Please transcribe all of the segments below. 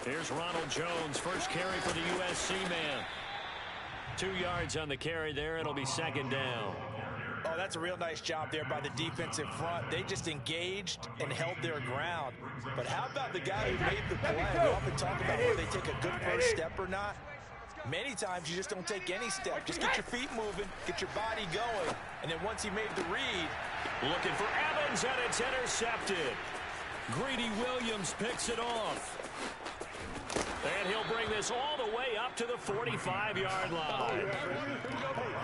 Here's Ronald Jones, first carry for the USC man. 2 yards on the carry there. It'll be second down. Oh, that's a real nice job there by the defensive front. They just engaged and held their ground. But how about the guy who made the play? We often talk about whether they take a good first step or not. Many times you just don't take any step. Just get your feet moving, get your body going, and then once he made the read. Looking for Evans, and it's intercepted. Greedy Williams picks it off. And he'll bring this all the way up to the 45-yard line.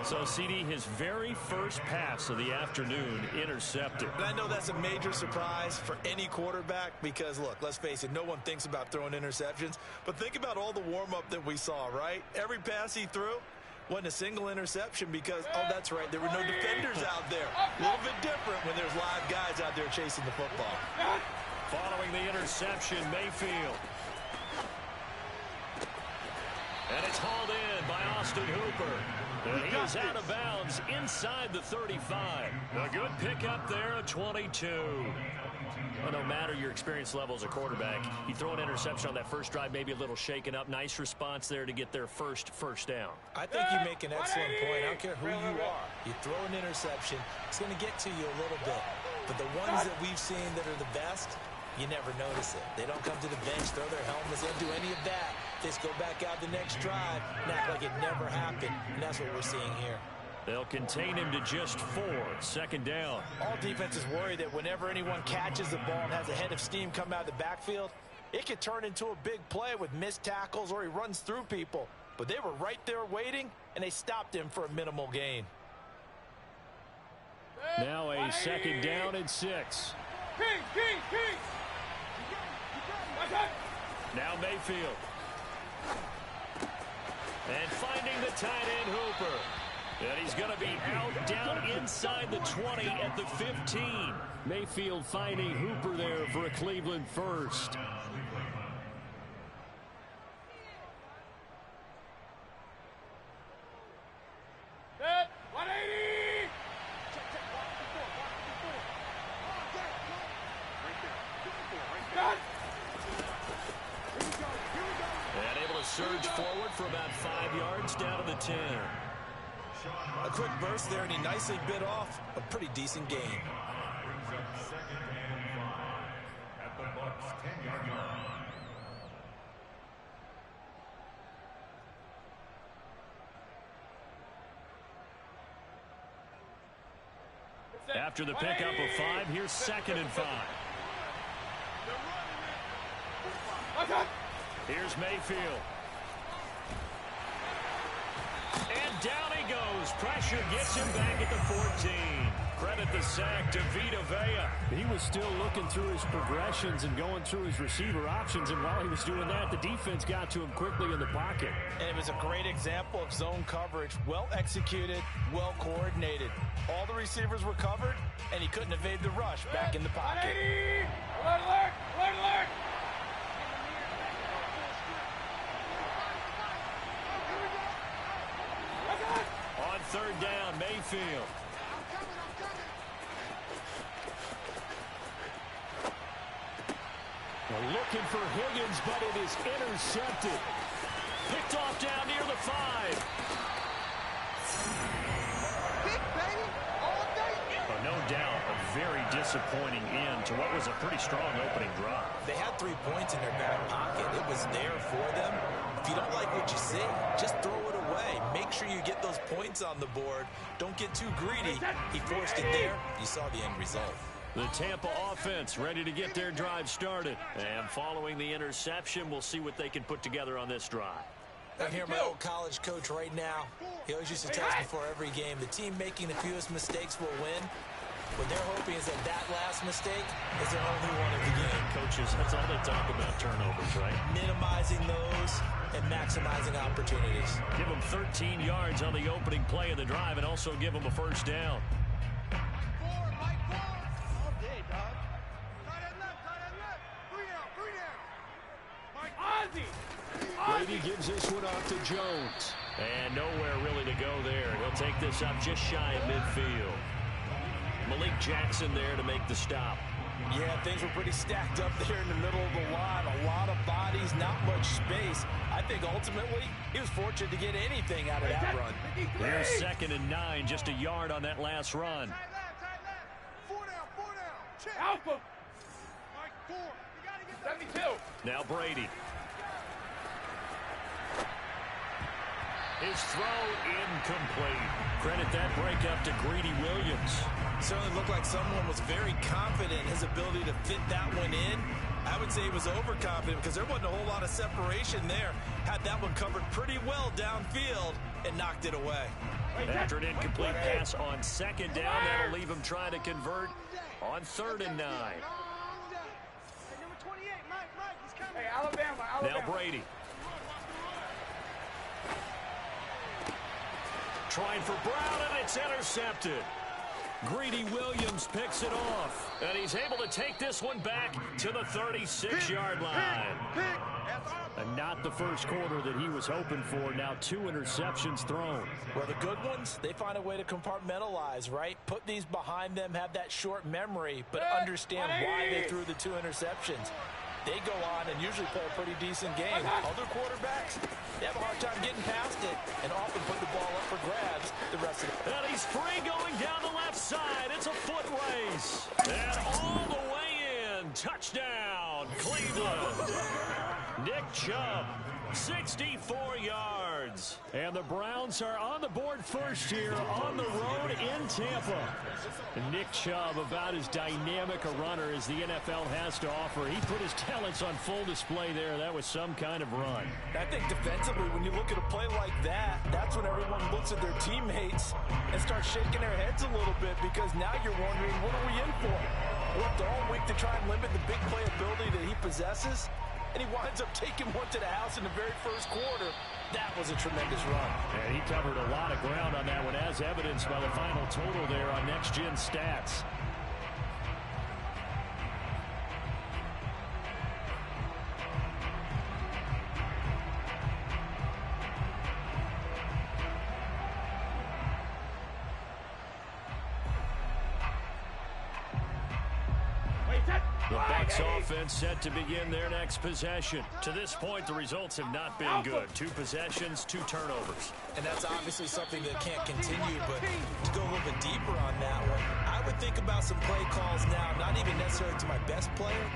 So, CD, his very first pass of the afternoon intercepted. And I know that's a major surprise for any quarterback because, look, let's face it, no one thinks about throwing interceptions. But think about all the warm-up that we saw, right? Every pass he threw wasn't a single interception because, oh, that's right, there were no defenders out there. A little bit different when there's live guys out there chasing the football. Following the interception, Mayfield. And it's hauled in by Austin Hooper. And he is out of bounds inside the 35. A good pickup there at 22. Well, no matter your experience level as a quarterback, you throw an interception on that first drive, maybe a little shaken up. Nice response there to get their first down. I think you make an excellent point. I don't care who you are. You throw an interception, it's going to get to you a little bit. But the ones that we've seen that are the best, you never notice it. They don't come to the bench, throw their helmets, they don't do any of that. They just go back out the next drive and act like it never happened. And that's what we're seeing here. They'll contain him to just 4. Second down. All defenses worry that whenever anyone catches the ball and has a head of steam come out of the backfield, it could turn into a big play with missed tackles or he runs through people. But they were right there waiting, and they stopped him for a minimal gain. Now a second down and 6. Now Mayfield. And finding the tight end Hooper. And he's going to be out down inside the 20 at the 15. Mayfield finding Hooper there for a Cleveland first. And able to surge forward for about 5 yards down to the 10. A quick burst there, and he nicely bit off a pretty decent gain. At the Bucs 10-yard line. After the pickup of 5, here's 2nd and 5. Here's Mayfield. And down he goes. Pressure gets him back at the 14. Credit the sack to Vita Vea. He was still looking through his progressions and going through his receiver options, and while he was doing that, the defense got to him quickly in the pocket. And it was a great example of zone coverage. Well executed, well coordinated. All the receivers were covered, and he couldn't evade the rush back in the pocket. Alert! Alert! On 3rd down, Mayfield. Looking for Higgins, but it is intercepted. Picked off down near the 5. No doubt, a very disappointing end to what was a pretty strong opening drive. They had 3 points in their back pocket. It was there for them. If you don't like what you see, just throw it away. Make sure you get those points on the board. Don't get too greedy. He forced it there. You saw the end result. The Tampa offense ready to get their drive started. And following the interception, we'll see what they can put together on this drive. I hear my old college coach right now. He always used to tell us before every game, the team making the fewest mistakes will win. What they're hoping is that that last mistake is their only one of the game. Coaches, that's all they talk about, turnovers, right? Minimizing those and maximizing opportunities. Give them 13 yards on the opening play of the drive and also give them a first down. Brady gives this one off to Jones. And nowhere really to go there. He'll take this up just shy of midfield. Malik Jackson there to make the stop. Yeah, things were pretty stacked up there in the middle of the line. A lot of bodies, not much space. I think ultimately he was fortunate to get anything out of that run. Here's 2nd and 9, just a yard on that last run. Alpha. 72. Now Brady. His throw incomplete. Credit that breakup to Greedy Williams. Certainly looked like someone was very confident in his ability to fit that one in. I would say he was overconfident because there wasn't a whole lot of separation there. Had that one covered pretty well downfield and knocked it away. After an incomplete pass on 2nd down, that'll leave him trying to convert on 3rd and 9. Hey, Alabama. Now Brady. Trying for Brown, and it's intercepted. Greedy Williams picks it off, and he's able to take this one back to the 36-yard line. And not the first quarter that he was hoping for. Now 2 interceptions thrown. Well, the good ones, they find a way to compartmentalize, right? Put these behind them, have that short memory, but understand why they threw the 2 interceptions. They go on and usually play a pretty decent game. Other quarterbacks, they have a hard time getting past it and often put the ball up for grabs the rest of the time. And he's free going down the left side. It's a foot race. And all the way in. Touchdown, Cleveland. Nick Chubb, 64 yards. And the Browns are on the board first here on the road in Tampa. And Nick Chubb, about as dynamic a runner as the NFL has to offer. He put his talents on full display there. That was some kind of run. I think defensively, when you look at a play like that, that's when everyone looks at their teammates and starts shaking their heads a little bit because now you're wondering, what are we in for? Worked all week to try and limit the big play ability that he possesses, and he winds up taking one to the house in the very first quarter. That was a tremendous run. And he covered a lot of ground on that one, as evidenced by the final total there on Next Gen Stats. The Bucs offense set to begin their next possession. To this point, the results have not been good. 2 possessions, 2 turnovers. And that's obviously something that can't continue, but to go a little bit deeper on that one, I would think about some play calls now, not even necessarily to my best player,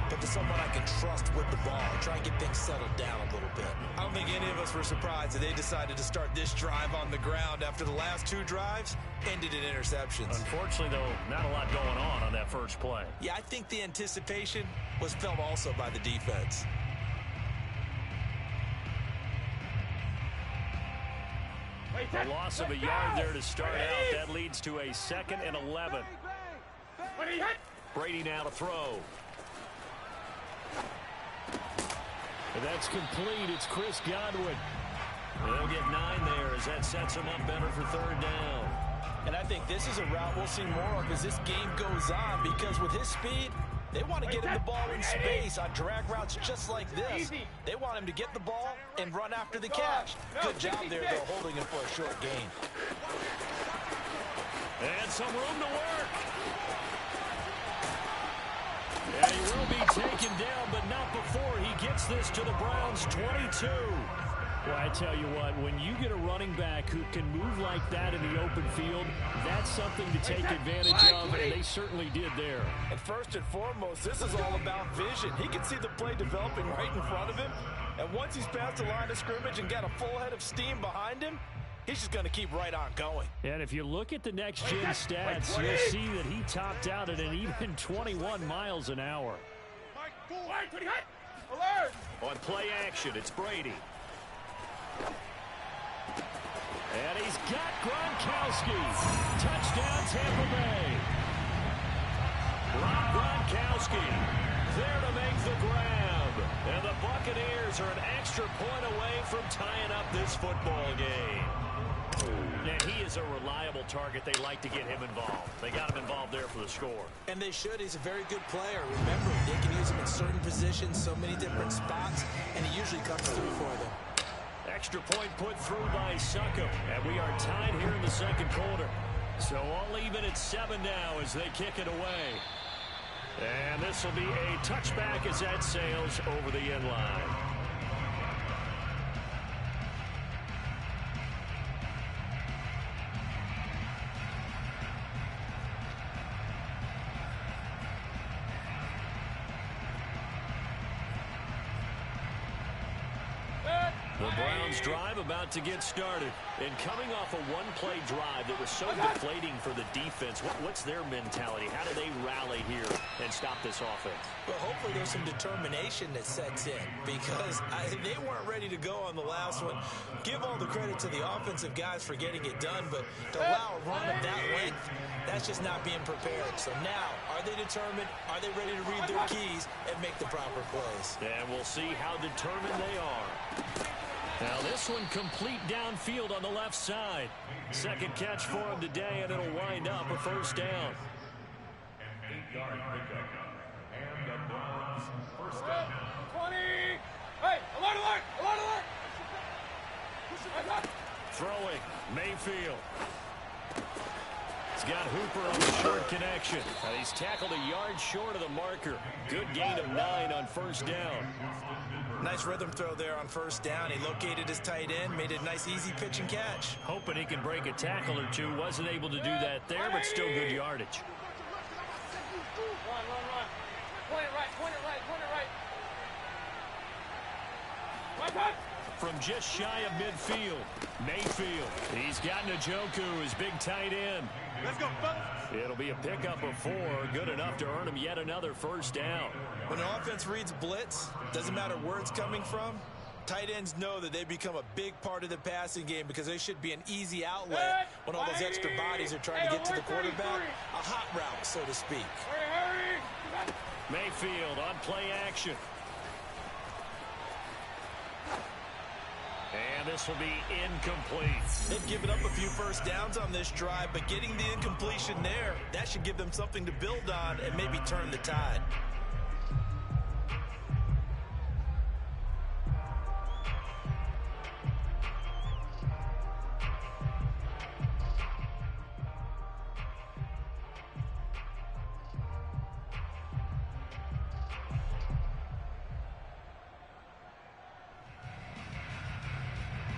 but to someone I can trust with the ball, try and get things settled down a little bit. I don't think any of us were surprised that they decided to start this drive on the ground after the last 2 drives ended in interceptions. Unfortunately, though, not a lot going on that first play. Yeah, I think the anticipation was felt also by the defense. A loss of a yard there to start out. That leads to a 2nd and 11. Brady now to throw. And that's complete. It's Chris Godwin. They'll get 9 there as that sets him up better for 3rd down. And I think this is a route we'll see more of as this game goes on, because with his speed, they want to get him the ball in space on drag routes just like this. They want him to get the ball and run after the catch. Good job there, though, holding him for a short gain. And some room to work. And he will be taken down, but not before he gets this to the Browns' 22. Well, I tell you what, when you get a running back who can move like that in the open field, that's something to take advantage of, and they certainly did there. And first and foremost, this is all about vision. He can see the play developing right in front of him, and once he's past the line of scrimmage and got a full head of steam behind him, he's just going to keep right on going. And if you look at the next-gen stats, you'll see that he topped out at an even 21 miles an hour. Alert! On play action, it's Brady. And he's got Gronkowski. Touchdown, Tampa Bay. Rob Gronkowski there to make the grab. And the Buccaneers are an extra point away from tying up this football game. And he is a reliable target. They like to get him involved. They got him involved there for the score. And they should. He's a very good player. Remember, they can use him in certain positions, so many different spots, and he usually comes through for them. Extra point put through by Succop. And we are tied here in the second quarter. So all even at 7 now as they kick it away. And this will be a touchback as that sails over the end line. The Browns drive about to get started. And coming off a one-play drive that was so deflating for the defense, what's their mentality? How do they rally here and stop this offense? Well, hopefully there's some determination that sets in because they weren't ready to go on the last one. Give all the credit to the offensive guys for getting it done, but to allow a run of that length, that's just not being prepared. So now, are they determined? Are they ready to read their keys and make the proper plays? And we'll see how determined they are. Now this one complete downfield on the left side. Second catch for him today, and it'll wind up a first down. An 8-yard pickup. And the Browns first down. 20. Hey, alert, alert, alert, alert. Throwing, Mayfield. He's got Hooper on the short connection. He's tackled a yard short of the marker. Good gain of 9 on first down. Nice rhythm throw there on first down. He located his tight end, made a nice easy pitch and catch. Hoping he can break a tackle or two. Wasn't able to do that there, but still good yardage. Run, run, run. Point it right, point it right, point it right. Right, right. From just shy of midfield, Mayfield. He's got Njoku, his big tight end. Let's go, fellas. It'll be a pickup of 4, good enough to earn him yet another first down. When an offense reads blitz, doesn't matter where it's coming from, tight ends know that they become a big part of the passing game because they should be an easy outlet when all those extra bodies are trying to get to the quarterback. A hot route, so to speak. Hurry, hurry. Mayfield on play action. And this will be incomplete. They've given up a few first downs on this drive, but getting the incompletion there, that should give them something to build on and maybe turn the tide.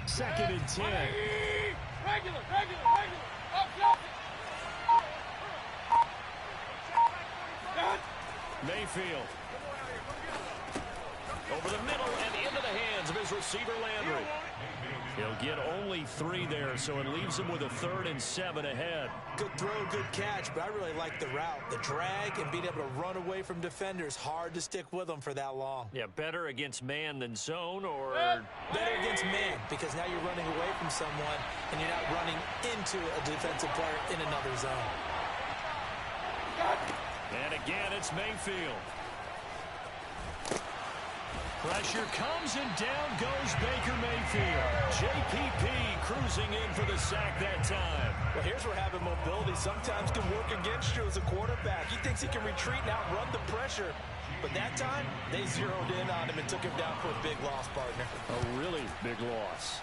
Second and 10. Regular. Up. Mayfield. Over the middle and into the hands of his receiver, Landry. He'll get only 3 there, so it leaves him with a 3rd and 7 ahead. Good throw, good catch, but I really like the route. The drag and being able to run away from defenders, hard to stick with them for that long. Yeah, better against man than zone, or... Better against man, because now you're running away from someone and you're not running into a defensive player in another zone. And again, it's Mayfield. Pressure comes and down goes Baker Mayfield. JPP cruising in for the sack that time. Well, here's where having mobility sometimes can work against you as a quarterback. He thinks he can retreat and outrun the pressure. But that time, they zeroed in on him and took him down for a big loss, partner. A really big loss.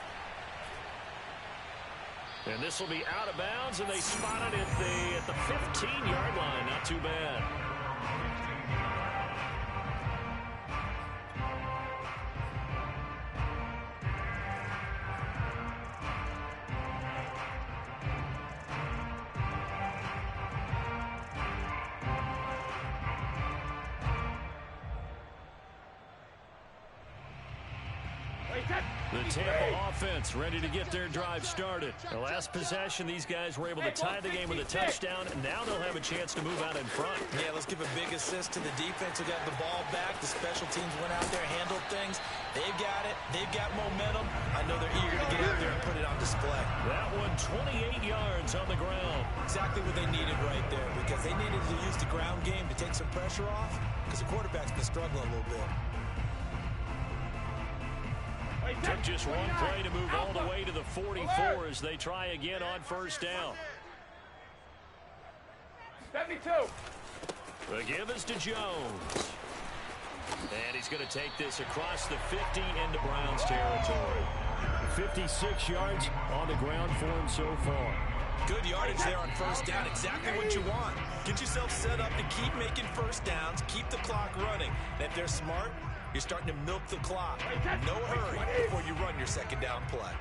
And this will be out of bounds, and they spot it at the 15-yard line. Not too bad. The Tampa offense ready to get their drive started. The last possession, these guys were able to tie the game with a touchdown, and now they'll have a chance to move out in front. Yeah, let's give a big assist to the defense who got the ball back. The special teams went out there, handled things. They've got it. They've got momentum. I know they're eager to get out there and put it on display. That one, 28 yards on the ground. Exactly what they needed right there, because they needed to use the ground game to take some pressure off, because the quarterback's been struggling a little bit. Took just one play to move all the way to the 44 as they try again on first down. 72. The give is to Jones. And he's going to take this across the 50 into Browns territory. 56 yards on the ground for him so far. Good yardage there on first down. Exactly what you want. Get yourself set up to keep making first downs, keep the clock running. And if they're smart, you're starting to milk the clock. No hurry before you run your second down play.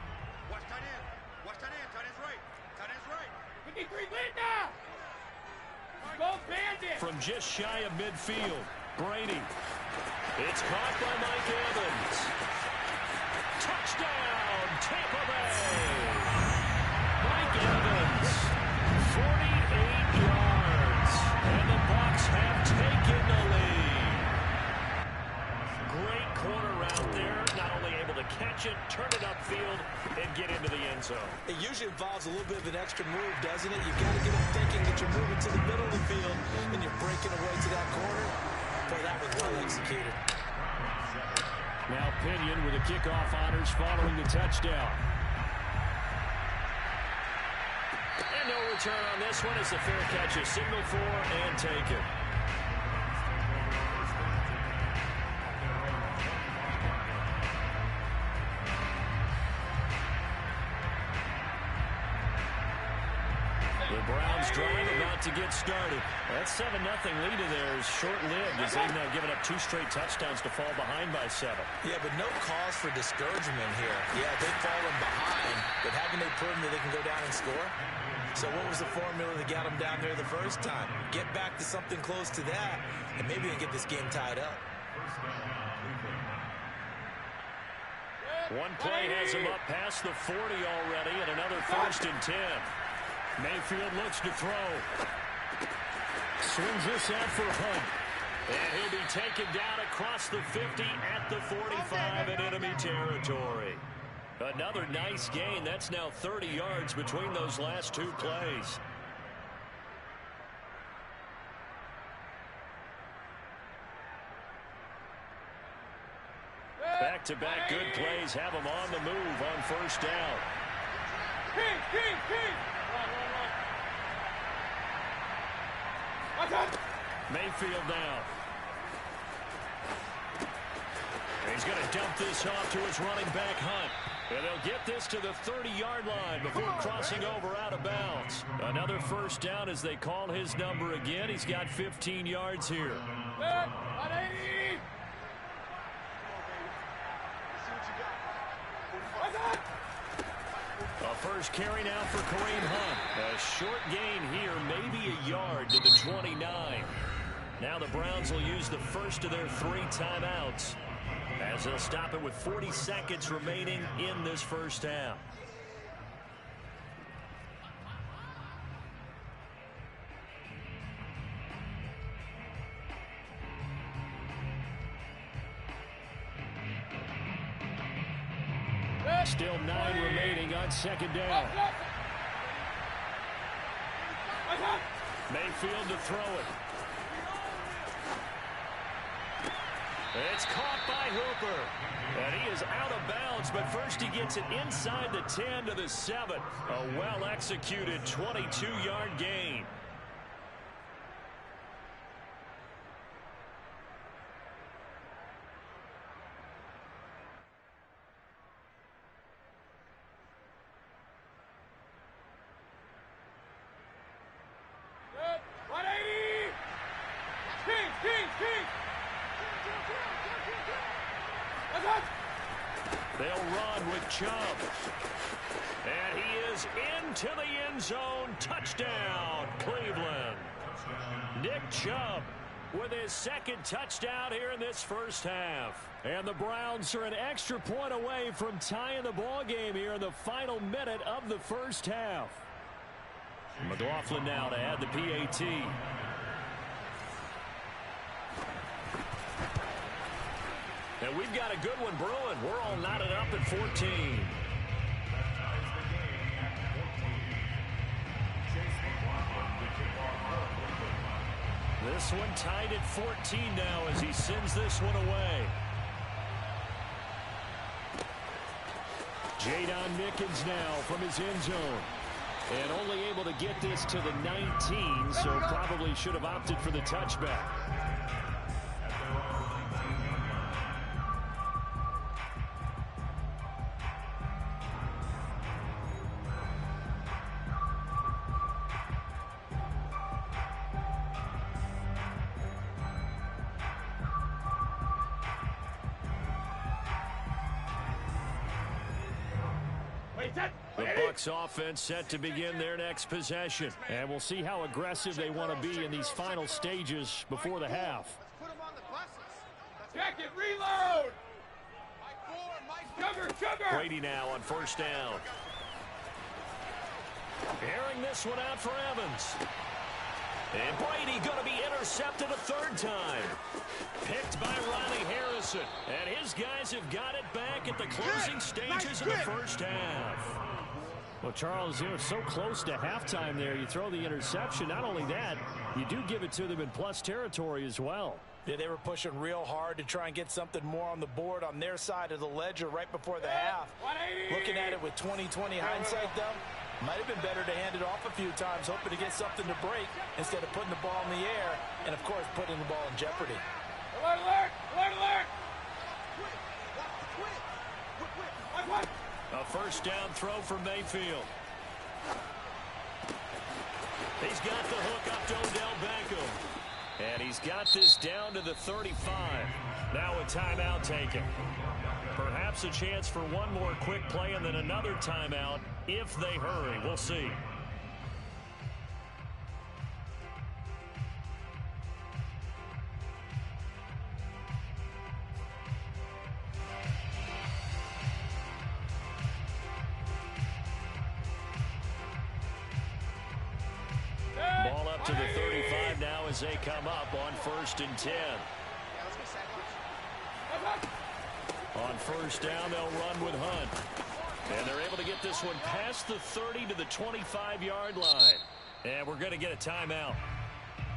Watch tight end. Watch tight end. Tight end's right. Tight end's right. 53 lead now. Go Bandit. From just shy of midfield, Brady. It's caught by Mike Evans. Touchdown, Tampa Bay. Mike Evans, 48 yards, and the Bucs have taken the lead. Great corner route there, not only able to catch it, turn it upfield, and get into the end zone. It usually involves a little bit of an extra move, doesn't it? You've got to get them thinking that you're moving to the middle of the field, and you're breaking away to that corner. Boy, that was well executed. Now Pinion with the kickoff honors following the touchdown. And no return on this one as the fair catch is signaled for and taken. The Browns drive about to get started. That 7-0 lead of theirs short-lived as they've now given up 2 straight touchdowns to fall behind by 7. Yeah, but no cause for discouragement here. Yeah, they've fallen behind, but haven't they proven that they can go down and score? So what was the formula that got them down there the first time? Get back to something close to that, and maybe they can get this game tied up. One play has him up past the 40 already, and another 1st and 10. Mayfield looks to throw. Swings this out for Hunt. And he'll be taken down across the 50 at the 45 in enemy territory. Another nice gain. That's now 30 yards between those last 2 plays. Back-to-back good plays have them on the move on first down. King. Run. Mayfield now. He's going to dump this off to his running back, Hunt. And they'll get this to the 30-yard line before crossing over out of bounds. Another first down as they call his number again. He's got 15 yards here. A first carry now for Kareem Hunt. A short gain here, maybe a yard to the 29. Now the Browns will use the first of their 3 timeouts as they'll stop it with 40 seconds remaining in this first half. Still 9 remaining on second down. Mayfield to throw it. It's caught by Hooper. And he is out of bounds, but first he gets it inside the 10 to the 7. A well-executed 22-yard gain. They'll run with Chubb. And he is into the end zone. Touchdown, Cleveland. Nick Chubb with his 2nd touchdown here in this first half. And the Browns are an extra point away from tying the ball game here in the final minute of the first half. McLaughlin now to add the PAT. And we've got a good one brewing. We're all knotted up at 14. This one tied at 14 now as he sends this one away. Jadon Mickens now from his end zone. And only able to get this to the 19, so probably should have opted for the touchback. The Bucs offense set to begin their next possession. And we'll see how aggressive they want to be in these final stages before the half. Put them on the buses. Check it, reload! Sugar! Brady now on first down. Airing this one out for Evans. And Brady going to be intercepted a third time. Picked by Riley Harrison. And his guys have got it back at the closing stages of the first half. Well, Charles, you're so close to halftime there. You throw the interception. Not only that, you do give it to them in plus territory as well. Yeah, they were pushing real hard to try and get something more on the board on their side of the ledger right before the half. Looking at it with 20/20 hindsight, though, might have been better to hand it off a few times, hoping to get something to break instead of putting the ball in the air and, of course, putting the ball in jeopardy. Alert, alert! Alert, alert! A first down throw for Mayfield. He's got the hook up to Odell Beckham. And he's got this down to the 35. Now a timeout taken. Perhaps a chance for one more quick play and then another timeout if they hurry. We'll see. Ball up to the 35 now as they come up on 1st and 10. On first down, they'll run with Hunt. And they're able to get this one past the 30 to the 25-yard line. And we're going to get a timeout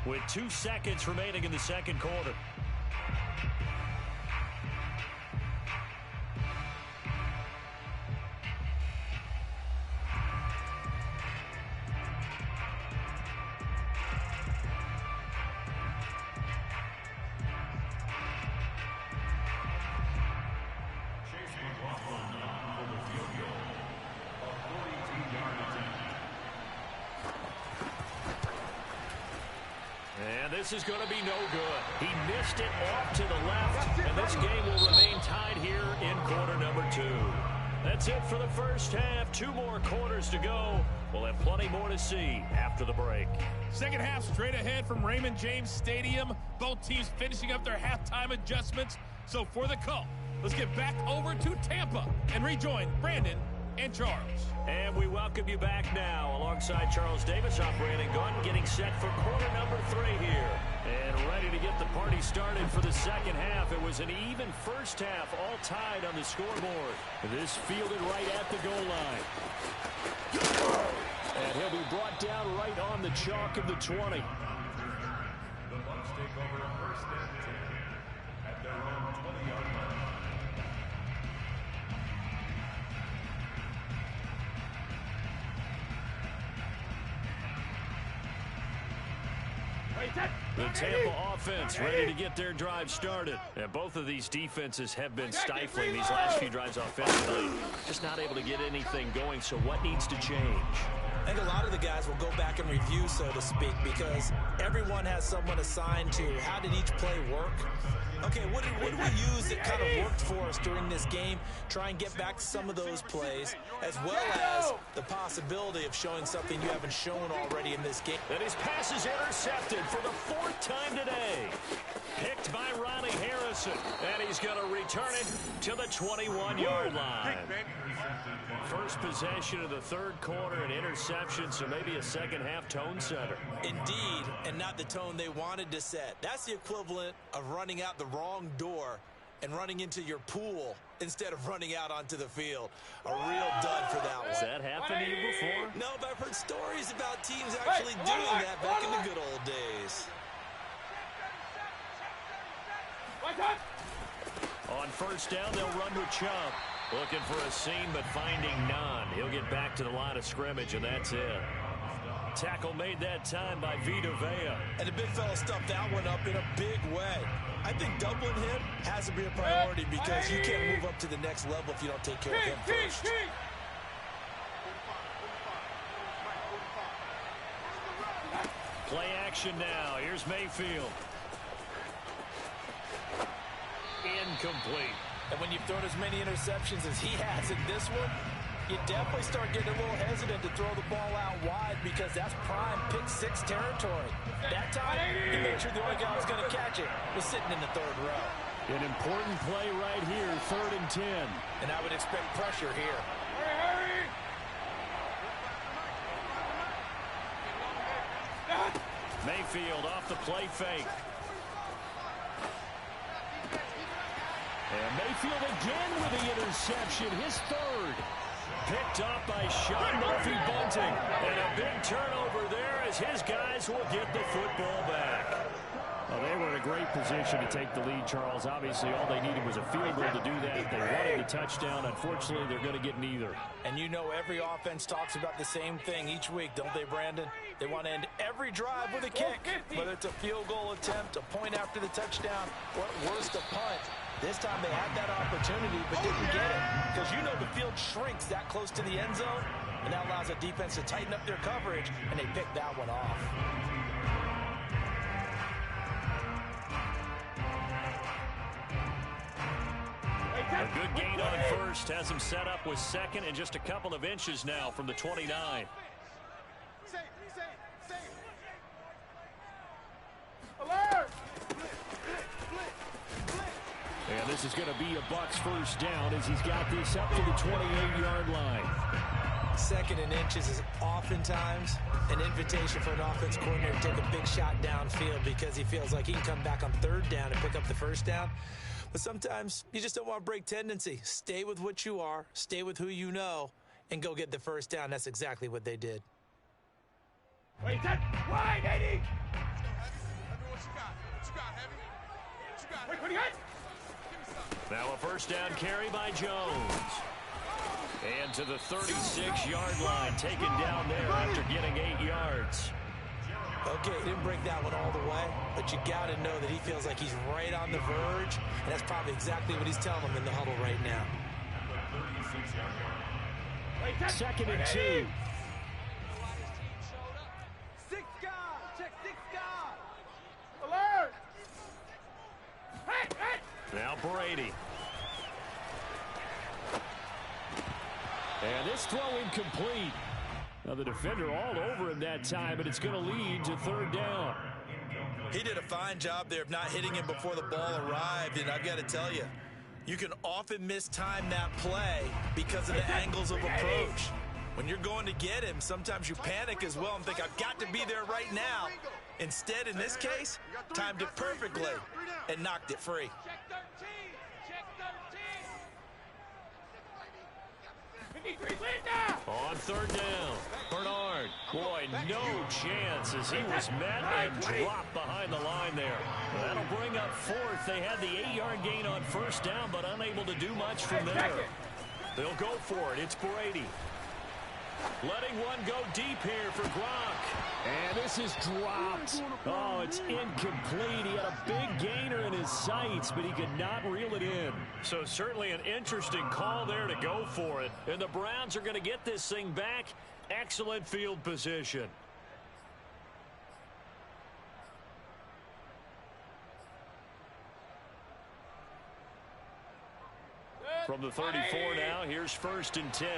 with 2 seconds remaining in the second quarter. This is going to be no good. He missed it off to the left, and this game will remain tied here in quarter number 2. That's it for the first half. 2 more quarters to go. We'll have plenty more to see after the break. Second half straight ahead from Raymond James Stadium. Both teams finishing up their halftime adjustments. So for the call, let's get back over to Tampa and rejoin Brandon and Charles. And we welcome you back now alongside Charles Davis, operating gun, getting set for quarter number 3 here. And ready to get the party started for the second half. It was an even first half, all tied on the scoreboard. This fielded right at the goal line. And he'll be brought down right on the chalk of the 20. The Bucs take over 1st and 10 at their own 20-yard line. The Tampa offense ready to get their drive started. And both of these defenses have been stifling these last few drives offensively. Just not able to get anything going, so what needs to change? I think a lot of the guys will go back and review, so to speak, because everyone has someone assigned to how did each play work. Okay, what did we use that kind of worked for us during this game? Try and get back some of those plays, as well as the possibility of showing something you haven't shown already in this game. And his pass is intercepted for the 4th time today. Picked by Riley Harrison. And he's going to return it to the 21-yard line. First possession of the 3rd quarter, an interception, so maybe a second-half tone setter. Indeed, and not the tone they wanted to set. That's the equivalent of running out the wrong door and running into your pool instead of running out onto the field. A real dud for that one. Has that happened to you before? No, but I've heard stories about teams actually doing that back in the good old days. On first down, they'll run with Chubb. Looking for a seam, but finding none. He'll get back to the line of scrimmage, and that's it. Tackle made that time by Vita Vea. And the big fella stuffed that one up in a big way. I think doubling him has to be a priority because you can't move up to the next level if you don't take care of him first. Play action now. Here's Mayfield. Incomplete. And when you've thrown as many interceptions as he has in this one, you definitely start getting a little hesitant to throw the ball out wide because that's prime pick six territory. That time, he made sure the only guy who was going to catch it was sitting in the third row. An important play right here, 3rd and 10. And I would expect pressure here. Hurry, hurry! Mayfield off the play fake. And Mayfield again with the interception, his 3rd. Picked up by Sean Murphy-Bunting. And a big turnover there as his guys will get the football back. Well, they were in a great position to take the lead, Charles. Obviously, all they needed was a field goal to do that. They wanted the touchdown. Unfortunately, they're going to get neither. And you know every offense talks about the same thing each week, don't they, Brandon? They want to end every drive with a kick, whether it's a field goal attempt, a point after the touchdown, or at worst, a punt. This time they had that opportunity but didn't get it because you know the field shrinks that close to the end zone, and that allows the defense to tighten up their coverage, and they picked that one off. A good gain on first has him set up with 2nd and just a couple of inches now from the 29. Alert! And this is going to be a Bucs first down as he's got this up to the 28-yard line. 2nd and inches is oftentimes an invitation for an offense coordinator to take a big shot downfield because he feels like he can come back on 3rd down and pick up the first down. But sometimes you just don't want to break tendency. Stay with what you are, stay with who you know, and go get the first down. That's exactly what they did. Wait, that wide, Eddie! Wait, what do you got? Now a first down carry by Jones. And to the 36-yard line, taken down there after getting 8 yards. Okay, he didn't break that one all the way, but you got to know that he feels like he's right on the verge, and that's probably exactly what he's telling them in the huddle right now. 2nd and 2. 6 guys! Check 6 guys! Alert! Hey, hey! Now Brady. And this throw incomplete. Now the defender all over him that time, but it's going to lead to 3rd down. He did a fine job there of not hitting him before the ball arrived, and I've got to tell you, you can often mistime that play because of the angles of approach. When you're going to get him, sometimes you panic as well and think, I've got to be there right now. Instead, in this case, timed it perfectly and knocked it free. Check 13! Check 13! On 3rd down, Bernard. Boy, no chance as he was met and dropped behind the line there. That'll bring up 4th. They had the 8-yard gain on first down, but unable to do much from there. They'll go for it. It's Brady. Letting one go deep here for Gronk. And this is dropped. Oh, it's incomplete. He had a big gainer in his sights, but he could not reel it in. So certainly an interesting call there to go for it. And the Browns are going to get this thing back. Excellent field position. From the 34 now, here's 1st and 10.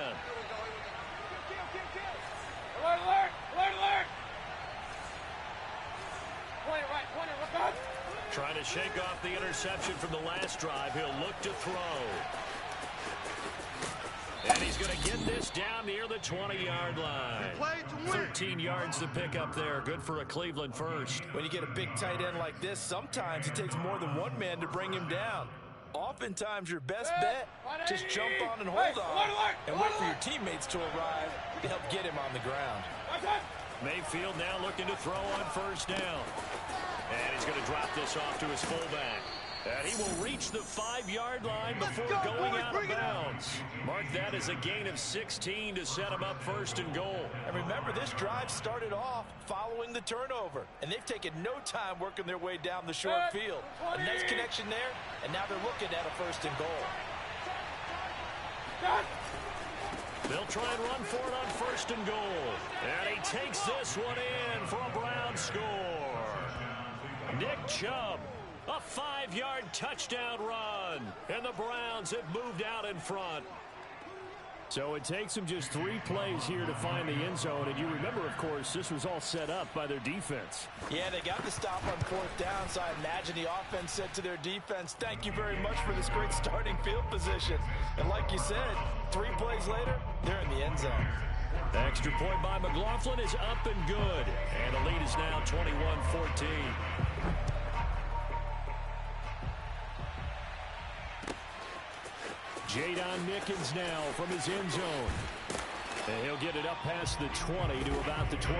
Alert, alert, alert, alert! Point it right. Trying to shake off the interception from the last drive. He'll look to throw. And he's going to get this down near the 20-yard line. 13 yards to pick up there. Good for a Cleveland first. When you get a big tight end like this, sometimes it takes more than one man to bring him down. Oftentimes, your best bet, just jump on and hold on and wait for your teammates to arrive to help get him on the ground. Mayfield now looking to throw on first down. And he's going to drop this off to his fullback. And he will reach the 5-yard line before going out of bounds. Mark that as a gain of 16 to set him up 1st and goal. And remember, this drive started off following the turnover, and they've taken no time working their way down the short field. A nice connection there, and now they're looking at a 1st and goal. They'll try and run for it on 1st and goal. And he takes this one in for a Brown score. Nick Chubb. A 5-yard touchdown run. And the Browns have moved out in front. So it takes them just 3 plays here to find the end zone. And you remember, of course, this was all set up by their defense. Yeah, they got the stop on 4th down, so I imagine the offense said to their defense, thank you very much for this great starting field position. And like you said, 3 plays later, they're in the end zone. The extra point by McLaughlin is up and good. And the lead is now 21-14. Jadon Mickens now from his end zone. And he'll get it up past the 20 to about the 22.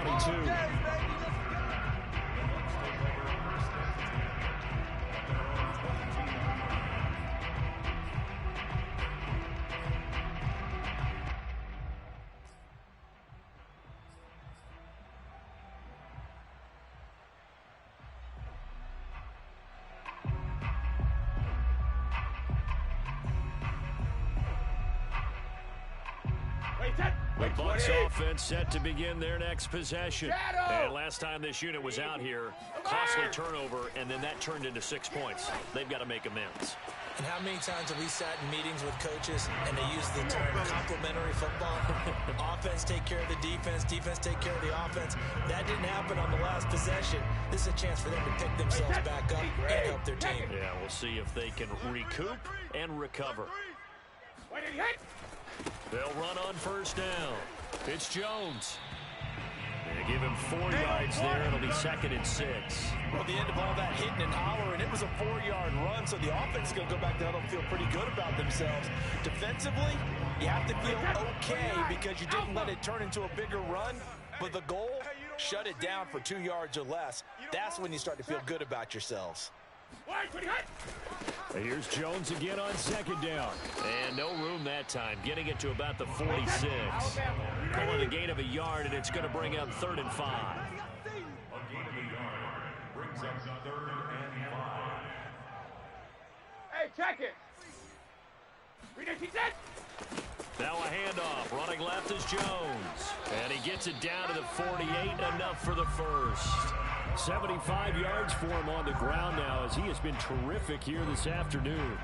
The Bucs offense set to begin their next possession. And last time this unit was out here, costly turnover, and then that turned into 6 points. They've got to make amends. And how many times have we sat in meetings with coaches and they use the term complementary football? Offense take care of the defense, defense take care of the offense. That didn't happen on the last possession. This is a chance for them to pick themselves back up and help their team. Yeah, we'll see if they can recoup and recover. They'll run on 1st down. It's Jones. They give him 4 yards there. It'll be 2nd and 6. Well, the end of all that hitting and hollering, it was a 4-yard run, so the offense is going to go back down and feel pretty good about themselves. Defensively, you have to feel okay because you didn't let it turn into a bigger run, but the goal, shut it down for 2 yards or less. That's when you start to feel good about yourselves. Here's Jones again on 2nd down. And no room that time, getting it to about the 46. Pulling a gain of a yard, and it's going to bring up 3rd and 5. A gain of a yard brings up 3rd and 5. Hey, check it. Now a handoff. Running left is Jones. And he gets it down to the 48, enough for the first. 75 yards for him on the ground now as he has been terrific here this afternoon.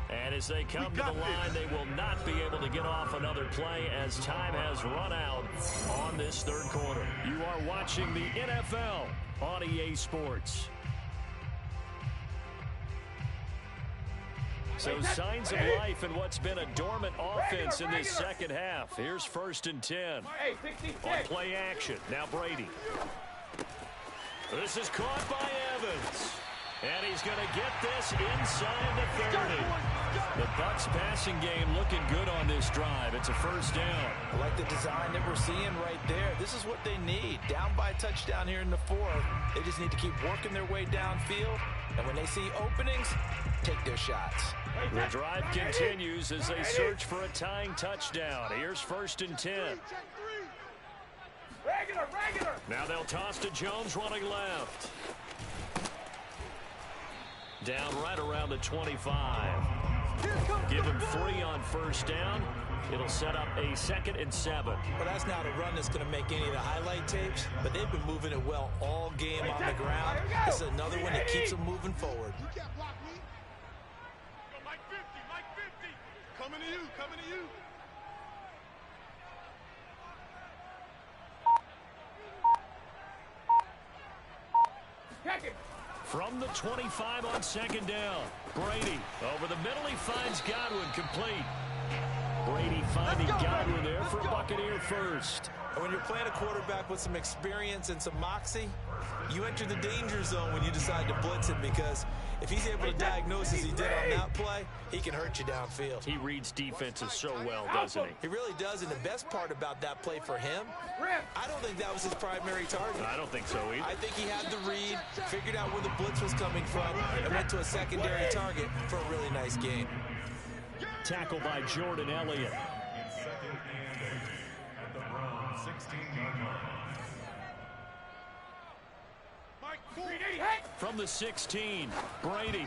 And as they come to the line, they will not be able to get off another play as time has run out on this 3rd quarter. You are watching the NFL on EA Sports. So signs of life in what's been a dormant offense in this 2nd half. Here's 1st and 10. On play action. Now Brady. This is caught by Evans. And he's going to get this inside the 30. The Bucs passing game looking good on this drive. It's a 1st down. I like the design that we're seeing right there. This is what they need. Down by a touchdown here in the 4th. They just need to keep working their way downfield. And when they see openings, take their shots. The drive continues as they search for a tying touchdown. Here's 1st and 10. Now they'll toss to Jones running left. Down right around the 25. Give him 3 on 1st down. It'll set up a 2nd and 7. Well, that's not a run that's going to make any of the highlight tapes, but they've been moving it well all game on the ground. This is another one that keeps them moving forward. Mike 50. Coming to you. From the 25 on 2nd down. Brady over the middle. He finds Godwin complete. Brady finding Godwin there for Buccaneer first. And when you're playing a quarterback with some experience and some moxie, you enter the danger zone when you decide to blitz him, because if he's able to diagnose as he did on that play, he can hurt you downfield. He reads defenses so well, doesn't he? He really does, and the best part about that play for him, I don't think that was his primary target. I don't think so either. I think he had the read, figured out where the blitz was coming from, and went to a secondary target for a really nice game. Tackle by Jordan Elliott. It's 2nd and 8 at the Browns 16-yard line. From the 16, Brady.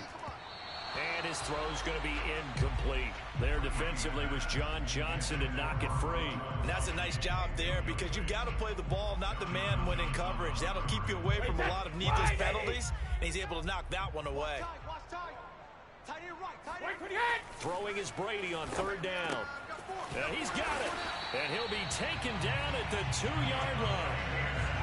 And his throw's going to be incomplete. There defensively was John Johnson to knock it free. And that's a nice job there because you've got to play the ball, not the man when in coverage. That'll keep you away from a lot of needless penalties, and he's able to knock that one away. Throwing is Brady on third down. He's got it. And he'll be taken down at the 2-yard line.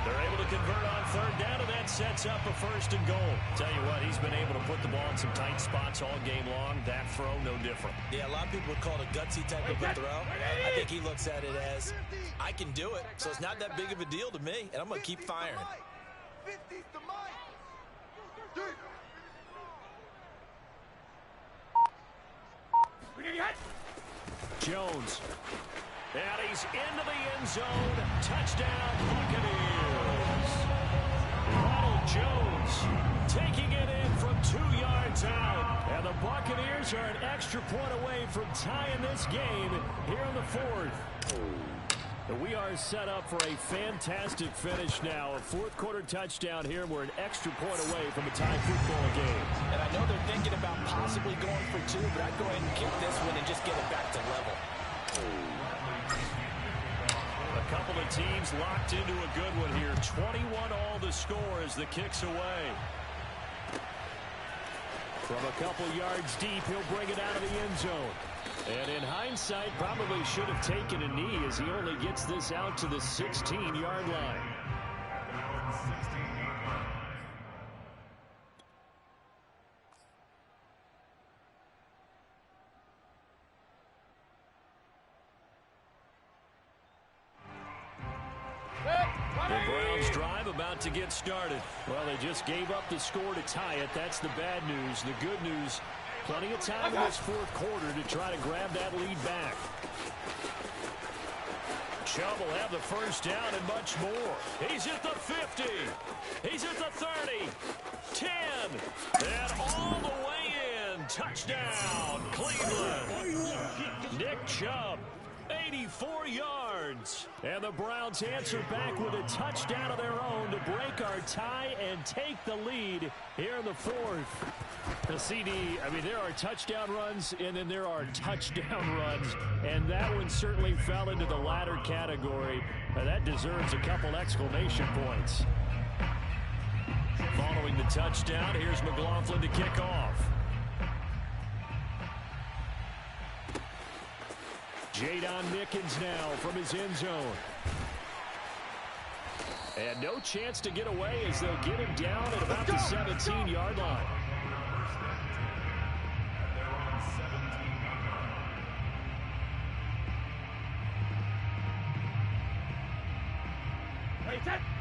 They're able to convert on third down, and that sets up a first and goal. Tell you what, he's been able to put the ball in some tight spots all game long. That throw, no different. Yeah, a lot of people would call it a gutsy type of a throw. I think he looks at it as, I can do it, so it's not that big of a deal to me, and I'm going to keep firing. Jones. And he's into the end zone. Touchdown, Buccaneers. Ronald Jones taking it in from 2 yards out. And the Buccaneers are an extra point away from tying this game here in the fourth. We are set up for a fantastic finish now. A fourth-quarter touchdown here. We're an extra point away from a tie football game. And I know they're thinking about possibly going for 2, but I'd go ahead and kick this one and just get it back to level. A couple of teams locked into a good one here. 21 all the score as the kick's away. From a couple yards deep, he'll bring it out of the end zone. And in hindsight, probably should have taken a knee as he only gets this out to the 16-yard line. The Browns drive about to get started. Well, they just gave up the score to tie it. That's the bad news. The good news, plenty of time in this fourth quarter to try to grab that lead back. Chubb will have the first down and much more. He's at the 50. He's at the 30. 10. And all the way in. Touchdown, Cleveland. Nick Chubb. 84 yards. And the Browns answer back with a touchdown of their own to break our tie and take the lead here in the fourth. The CD, I mean, there are touchdown runs and then there are touchdown runs. And that one certainly fell into the latter category. That deserves a couple exclamation points. Following the touchdown, here's McLaughlin to kick off. Jadon Mickens now from his end zone. And no chance to get away as they'll get him down at about the 17-yard line.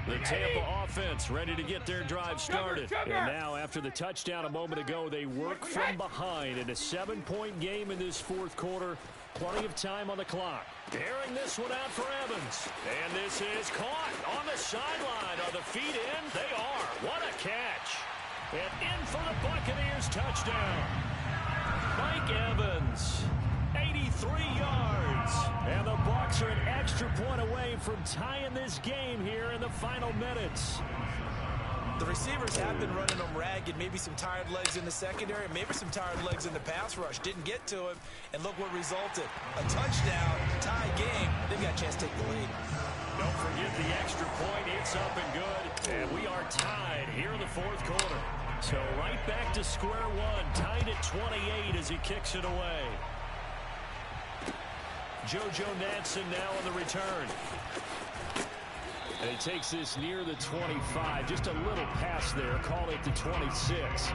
The Tampa offense ready to get their drive started. And now after the touchdown a moment ago, they work from behind in a 7-point game in this fourth quarter. Plenty of time on the clock. Airing this one out for Evans. And this is caught on the sideline. Are the feet in? They are. What a catch. And in for the Buccaneers touchdown. Mike Evans. 83 yards. And the Bucs are an extra point away from tying this game here in the final minutes. The receivers have been running them ragged. Maybe some tired legs in the secondary, maybe some tired legs in the pass rush. Didn't get to him, and look what resulted. A touchdown, tie game. They've got a chance to take the lead. Don't forget the extra point. It's up and good. And we are tied here in the fourth quarter. So right back to square one. Tied at 28 as he kicks it away. JoJo Natson now on the return. And he takes this near the 25. Just a little pass there. Call it the 26.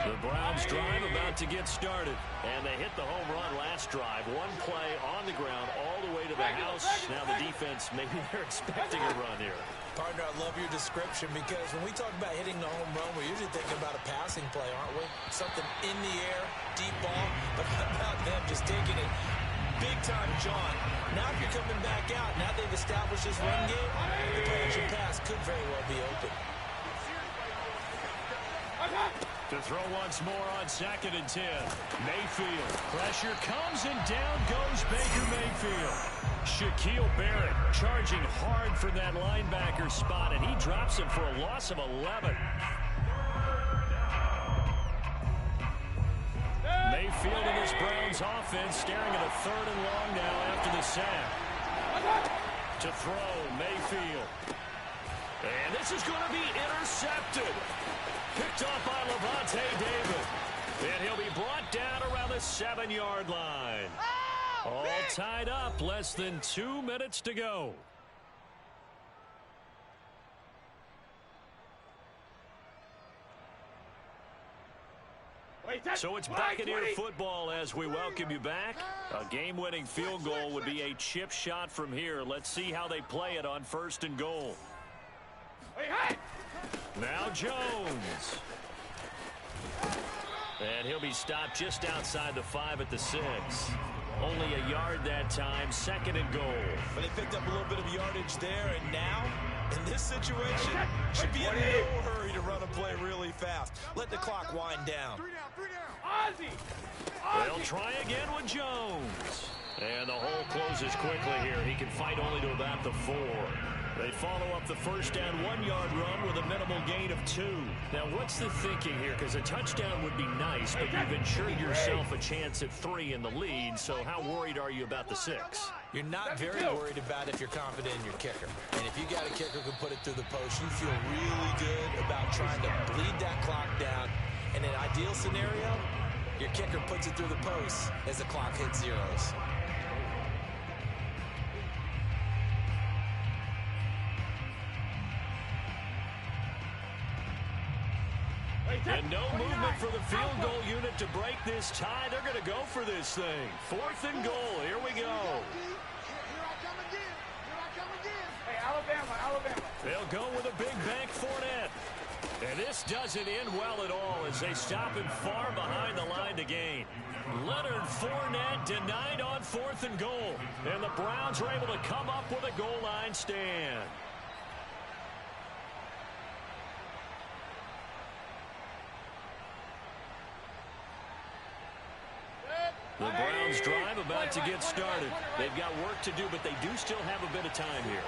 The Browns drive about to get started. And they hit the home run last drive. One play on the ground all the way to the house. Now the defense, maybe they're expecting a run here. Partner, I love your description because when we talk about hitting the home run, we're usually thinking about a passing play, aren't we? Something in the air, deep ball. But how about them just taking it big time, John? Now if you're coming back out, now they've established this run game, the play action pass could very well be open. To throw once more on 2nd and 10. Mayfield. Pressure comes and down goes Baker Mayfield. Shaquille Barrett charging hard for that linebacker spot, and he drops him for a loss of 11. Mayfield and his Browns offense staring at a 3rd and long now after the sack. To throw, Mayfield. And this is going to be intercepted. Picked off by Levante David. And he'll be brought down around the 7-yard line. All tied up, less than 2 minutes to go. So it's Buccaneer football as we welcome you back. A game-winning field goal would be a chip shot from here. Let's see how they play it on 1st and goal. Now Jones. And he'll be stopped just outside the 5 at the 6. Only a yard that time, 2nd and goal. But they picked up a little bit of yardage there, and now, in this situation, should be in no hurry to run a play really fast. Let the clock wind down. 3 down. Ozzie! They'll try again with Jones. And the hole closes quickly here. He can fight only to about the 4. They follow up the 1st down 1-yard run with a minimal gain of 2. Now, what's the thinking here? Because a touchdown would be nice, but you've ensured yourself a chance at 3 in the lead, so how worried are you about the 6? You're not very worried about if you're confident in your kicker. And if you got a kicker who can put it through the post, you feel really good about trying to bleed that clock down. In an ideal scenario, your kicker puts it through the post as the clock hits zeros. And no movement for the field goal unit to break this tie. They're going to go for this thing. 4th and goal. Here we go. Here I come again. Here I come again. Hey, Alabama. They'll go with a big bank Fournette. And this doesn't end well at all as they stop him far behind the line to gain. Leonard Fournette denied on 4th and goal. And the Browns are able to come up with a goal line stand. The Browns drive about to get started. They've got work to do, but they do still have a bit of time here.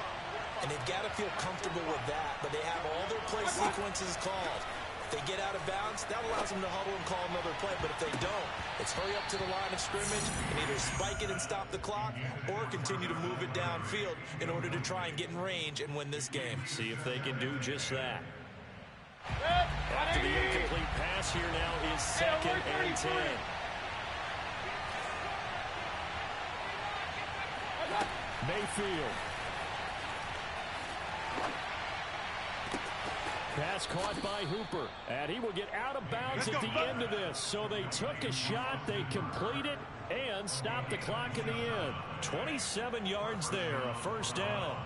And they've got to feel comfortable with that, but they have all their play sequences called. If they get out of bounds, that allows them to huddle and call another play, but if they don't, it's hurry up to the line of scrimmage and either spike it and stop the clock or continue to move it downfield in order to try and get in range and win this game. See if they can do just that. After the incomplete pass here now is 2nd and 10. Mayfield. Pass caught by Hooper. And he will get out of bounds at the end of this. So they took a shot, they complete it, and stop the clock in the end. 27 yards there, a 1st down.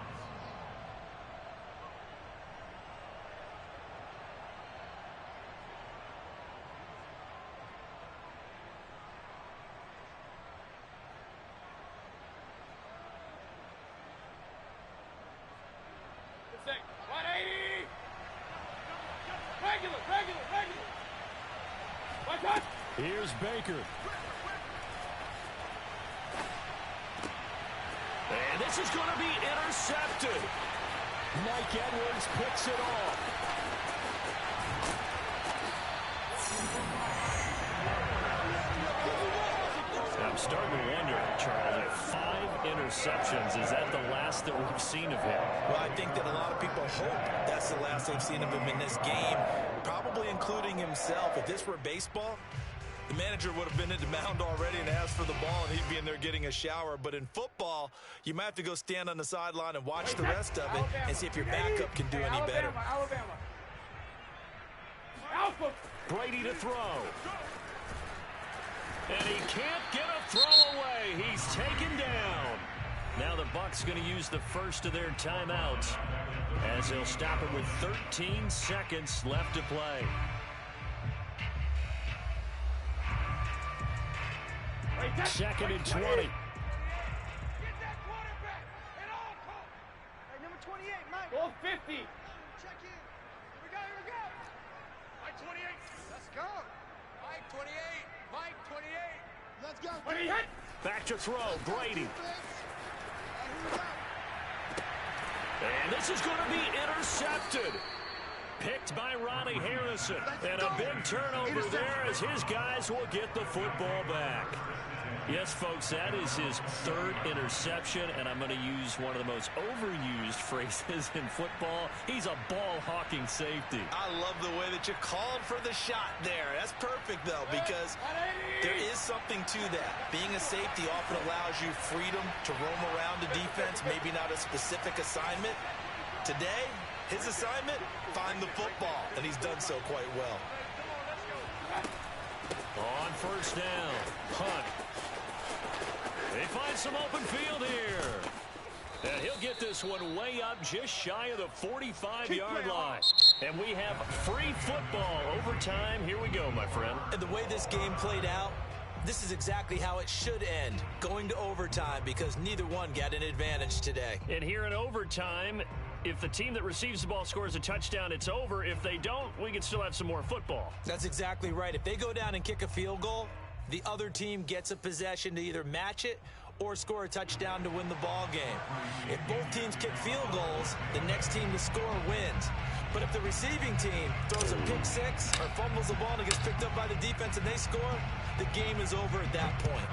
Here's Baker. And this is going to be intercepted. Mike Edwards picks it off. I'm starting to wonder, Charles, if 5 interceptions, is that the last that we've seen of him? Well, I think that a lot of people hope that's the last they've seen of him in this game, probably including himself. If this were baseball, the manager would have been at the mound already and asked for the ball, and he'd be in there getting a shower. But in football, you might have to go stand on the sideline and watch the rest of it and see if your backup can do any better. Brady to throw. And he can't get a throw away. He's taken down. Now the Bucs going to use the first of their timeouts as they'll stop it with 13 seconds left to play. Second and 20. Get that quarterback at all costs. Hey, number 28, Mike. Goal 50. Check in. Here we go. Mike 28. Let's go. Mike 28. Mike 28. Let's go. Back to throw, Brady. And this is going to be intercepted. Picked by Ronnie Harrison. And a big turnover there as his guys will get the football back. Yes, folks, that is his third interception, and I'm going to use one of the most overused phrases in football. He's a ball-hawking safety. I love the way that you called for the shot there. That's perfect, though, because there is something to that. Being a safety often allows you freedom to roam around the defense, maybe not a specific assignment. Today, his assignment, find the football, and he's done so quite well. On first down, Hunt. They find some open field here. And he'll get this one way up just shy of the 45-yard line. And we have free football overtime. Here we go, my friend. And the way this game played out, this is exactly how it should end, going to overtime, because neither one got an advantage today. And here in overtime, if the team that receives the ball scores a touchdown, it's over. If they don't, we can still have some more football. That's exactly right. If they go down and kick a field goal, the other team gets a possession to either match it or score a touchdown to win the ball game. If both teams kick field goals, the next team to score wins. But if the receiving team throws a pick six or fumbles the ball and it gets picked up by the defense and they score, the game is over at that point.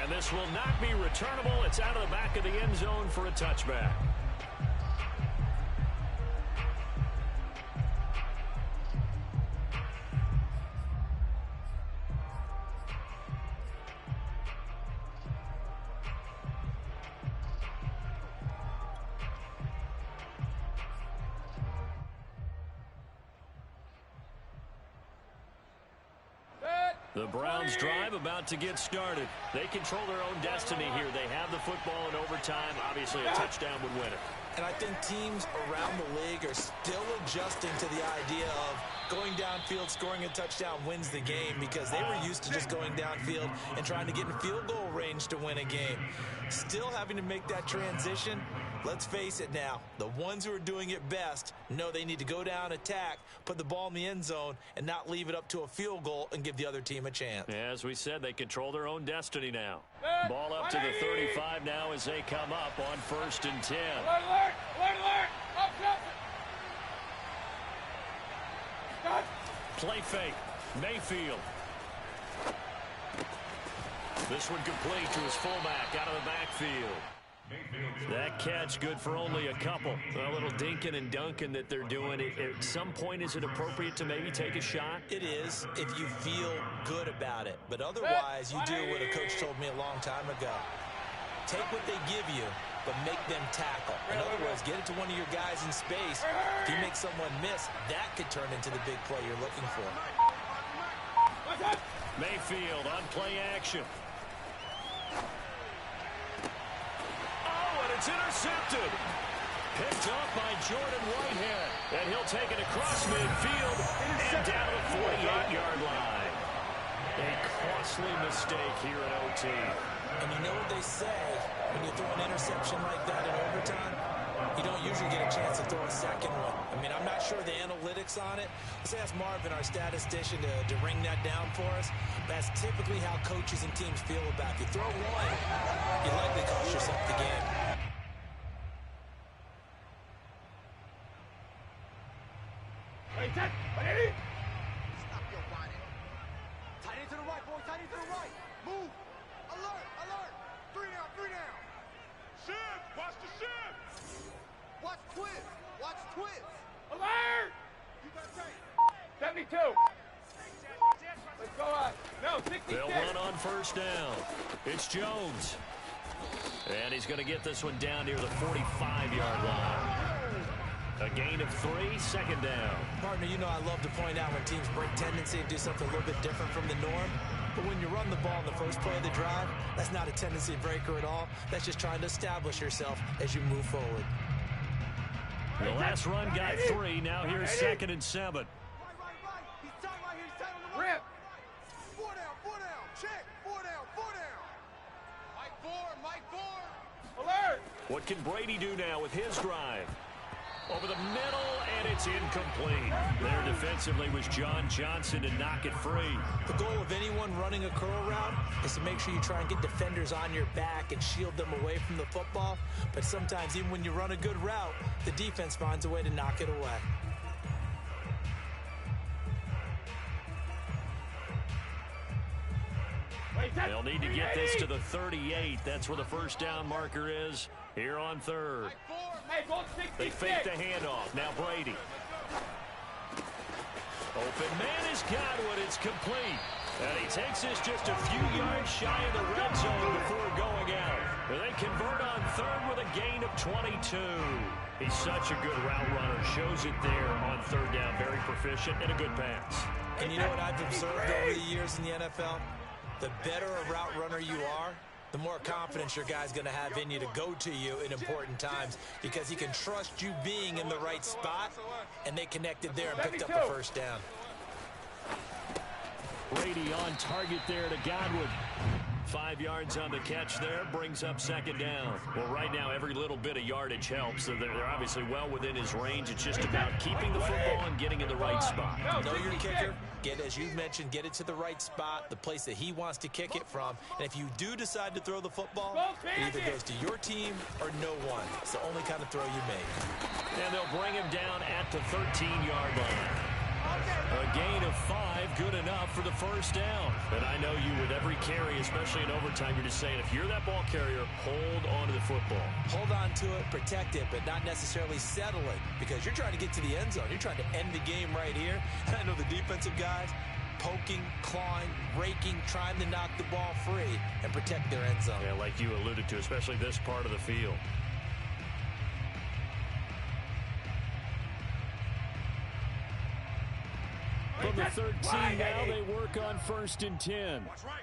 And this will not be returnable. It's out of the back of the end zone for a touchback. The Browns drive about to get started. They control their own destiny here. They have the football in overtime. Obviously, a touchdown would win it. And I think teams around the league are still adjusting to the idea of going downfield, scoring a touchdown wins the game, because they were used to just going downfield and trying to get in field goal range to win a game. Still having to make that transition. Let's face it now, the ones who are doing it best know they need to go down, attack, put the ball in the end zone, and not leave it up to a field goal and give the other team a chance. As we said, they control their own destiny now. Ball up to the 35 now as they come up on 1st and 10. Alert, alert, alert, alert. Up, up. Play fake. Mayfield. This one complete to his fullback out of the backfield. That catch good for only a couple. A little dinking and dunking that they're doing. At some point, is it appropriate to maybe take a shot? It is if you feel good about it. But otherwise, you do what a coach told me a long time ago. Take what they give you, but make them tackle. In other words, get it to one of your guys in space. If you make someone miss, that could turn into the big play you're looking for. Mayfield on play action. It's intercepted. Picked up by Jordan Whitehead. And he'll take it across midfield and down to the 48-yard line. A costly mistake here at OT. And you know what they say, when you throw an interception like that in overtime, you don't usually get a chance to throw a second one. I mean, I'm not sure the analytics on it. Let's ask Marvin, our statistician, to ring that down for us. That's typically how coaches and teams feel about it. If you throw one, you likely cost yourself the game. Stop your whining. Tight end to the right, boy. Tight end to the right. Move. Alert, alert. 3 down, 3 down. Shift. Watch the shift. Watch twist. Watch twist. Alert. You got tape. 72. Let's go on. No, 66. They'll run on first down. It's Jones. And he's going to get this one down near the 45-yard line. A gain of 3, 2nd down. Partner, you know I love to point out when teams break tendency and do something a little bit different from the norm. But when you run the ball in the first play of the drive, that's not a tendency breaker at all. That's just trying to establish yourself as you move forward. The last run got 3. Now here's 2nd and 7. Right. He's tight right here. He's tight on the right. Rip. 4 down. Check. 4 down. Mike 4. Alert. What can Brady do now with his drive? Over the middle, and it's incomplete. There defensively was John Johnson to knock it free. The goal of anyone running a curl route is to make sure you try and get defenders on your back and shield them away from the football. But sometimes, even when you run a good route, the defense finds a way to knock it away. They'll need to get this to the 38. That's where the first down marker is here on third. They fake the handoff. Now Brady. Open man is Godwin. It's complete. And he takes this just a few yards shy of the red zone before going out. And they convert on third with a gain of 22. He's such a good route runner. Shows it there on third down. Very proficient and a good pass. And you know what I've observed over the years in the NFL? The better a route runner you are, the more confidence your guy's going to have in you to go to you in important times because he can trust you being in the right spot, and they connected there and picked up the first down. Brady on target there to Godwin. 5 yards on the catch there, brings up second down. Well, right now, every little bit of yardage helps. So they're obviously well within his range. It's just about keeping the football and getting in the right spot. Know your kicker. As you mentioned, get it to the right spot, the place that he wants to kick it from. And if you do decide to throw the football, it either goes to your team or no one. It's the only kind of throw you make. And they'll bring him down at the 13-yard line. A gain of 5, good enough for the first down. And I know you with every carry, especially in overtime, you're just saying, if you're that ball carrier, hold on to the football. Hold on to it, protect it, but not necessarily settle it because you're trying to get to the end zone. You're trying to end the game right here. And I know the defensive guys poking, clawing, raking, trying to knock the ball free and protect their end zone. Yeah, like you alluded to, especially this part of the field. From the 13 now, they work on 1st and 10. Watch right.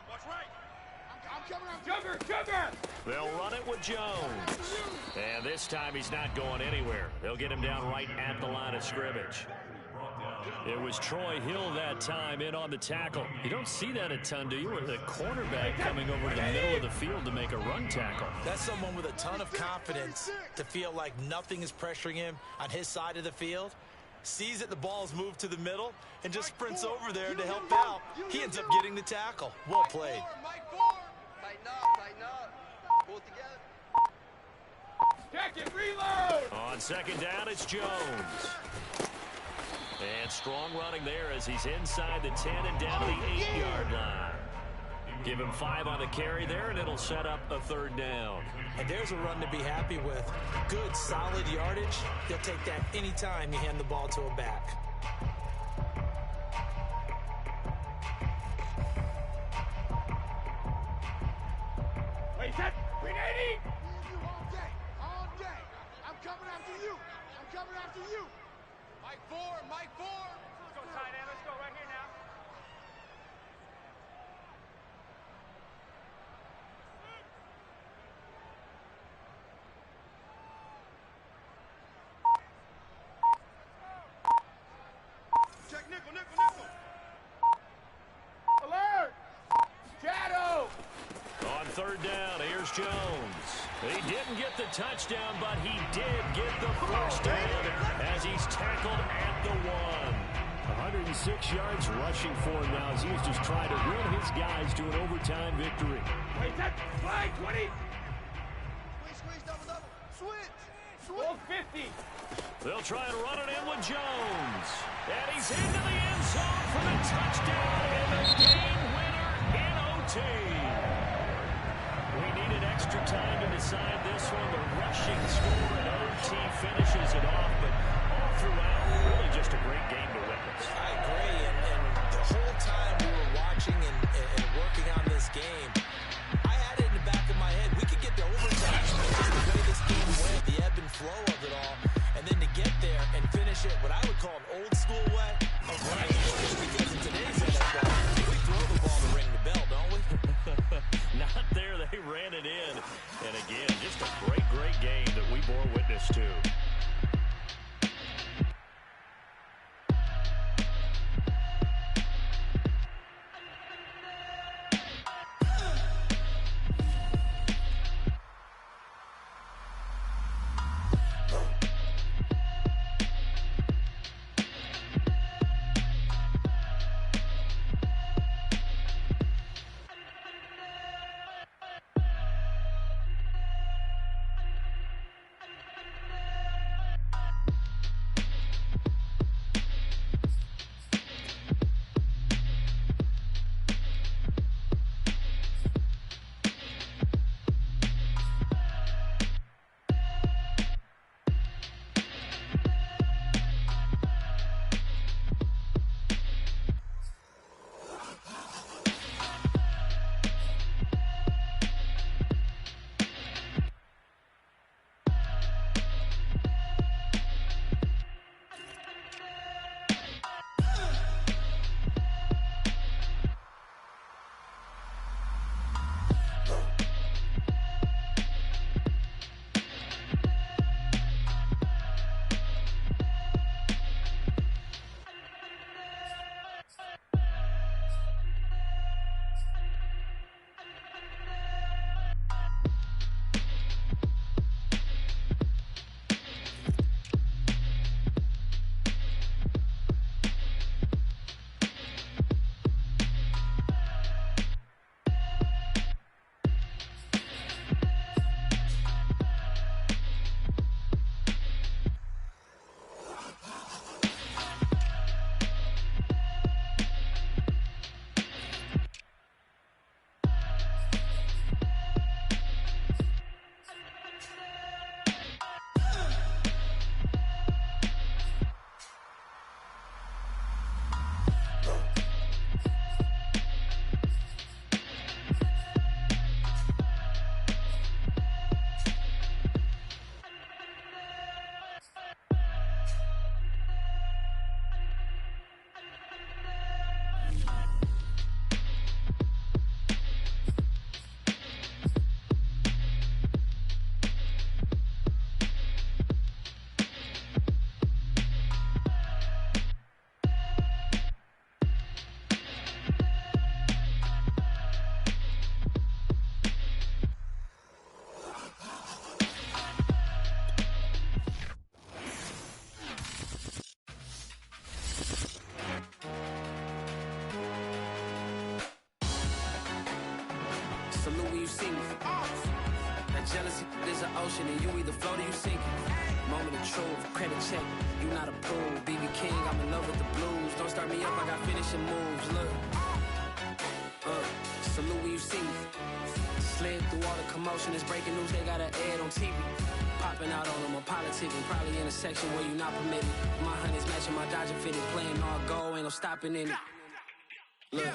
I'm coming out. Jumper. They'll run it with Jones. And this time he's not going anywhere. They'll get him down right at the line of scrimmage. It was Troy Hill that time in on the tackle. You don't see that a ton, do you? With a cornerback coming over to the middle of the field to make a run tackle. That's someone with a ton of confidence to feel like nothing is pressuring him on his side of the field. Sees that the ball's moved to the middle and just sprints over there to help out. He ends up getting the tackle. Well played. Tighten up. Pull it together. Check it, reload. On second down, it's Jones. And strong running there as he's inside the 10 and down to the 8-yard line. Give him 5 on the carry there, and it'll set up a 3rd down. And there's a run to be happy with. Good, solid yardage. He'll take that anytime you hand the ball to a back. Wait, set. 380. All day. I'm coming after you. Mike 4. Let's go, tight end. Let's go right here now. Check nickel. Alert! Shadow! On 3rd down, here's Jones. He didn't get the touchdown, but he did get the first down as he's tackled at the 1. 106 yards rushing for him now as he was just trying to will his guys to an overtime victory. Wait, set. Flag 20. Squeeze, double. Switch. 50. They'll try and run it in with Jones. And he's into the end zone for the touchdown and the game winner in OT. We needed extra time to decide this one. The rushing score in OT finishes it off, but all throughout, really just a great game to witness. I agree, and the whole time we were watching and working on this game, I had it in the back of my head. We could get to overtime, just the way this game went, the ebb and flow of it all, and then to get there and finish it what I would call an old school way, a right, because in today's NFL, we throw the ball to ring the bell, don't we? Not there, they ran it in. And again, just a great game that we bore witness to. ocean and you either float or you sink. Moment of truth, credit check, you not approved. BB King, I'm in love with the blues. Don't start me up, I got finishing moves. Look, salute when you see me. Slid through all the commotion, it's breaking news, they got an ad on TV. Popping out on them, I'm politicking, probably in a section where you not permitted. My honey's matching my Dodger fitted, playing all gold, ain't no stopping in it. Look,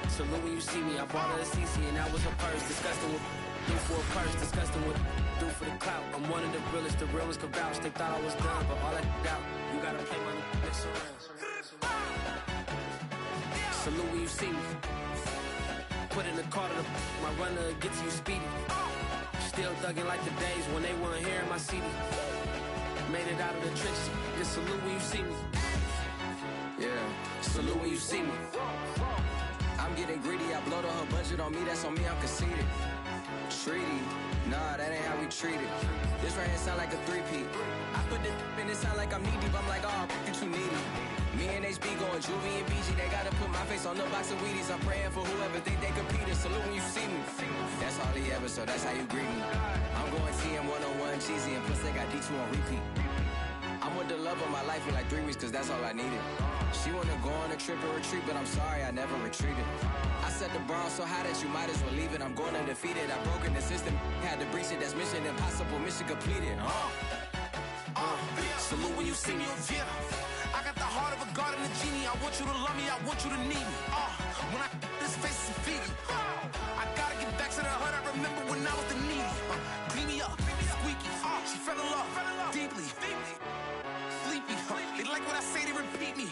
salute when you see me, I bought her a CC and that was her purse. Disgusting with do for a purse, disgusting with do for the clout. I'm one of the realest, the realest could vouch. They thought I was done, but all I doubt, you gotta play my mix around. Salute when you see me. Put in the car to my runner gets you speedy. Still thugging like the days when they weren't here in my CD. Made it out of the trenches. Just salute when you see me. Yeah, salute when you see me. I'm getting greedy, I blow to her budget on me, that's on me, I'm conceited. Treaty, nah, that ain't how we treat it. This right here sound like a three-peat. I put this in, it sound like I'm knee-deep, I'm like, oh, you too needy. Me and HB going Juvie and BG, they gotta put my face on the box of Wheaties. I'm praying for whoever think they competed, salute when you see me. That's all he ever, so that's how you greet me. I'm going TM 101 cheesy, and plus they got D2 on repeat. I'm with the love of my life in like 3 weeks, cause that's all I needed. She wanna go on a trip and retreat, but I'm sorry, I never retreated. I set the bar so high that you might as well leave it. I'm going undefeated, I broke in the system, had to breach it, that's mission impossible, mission completed. Salute when you see me. Yeah, I got the heart of a god and a genie. I want you to love me, I want you to need me. When I this face is Fiji. I gotta get back to the hood, I remember when I was the needy. Clean me up, squeaky. She fell in love deeply. Sleepy, they like what I say, they repeat me.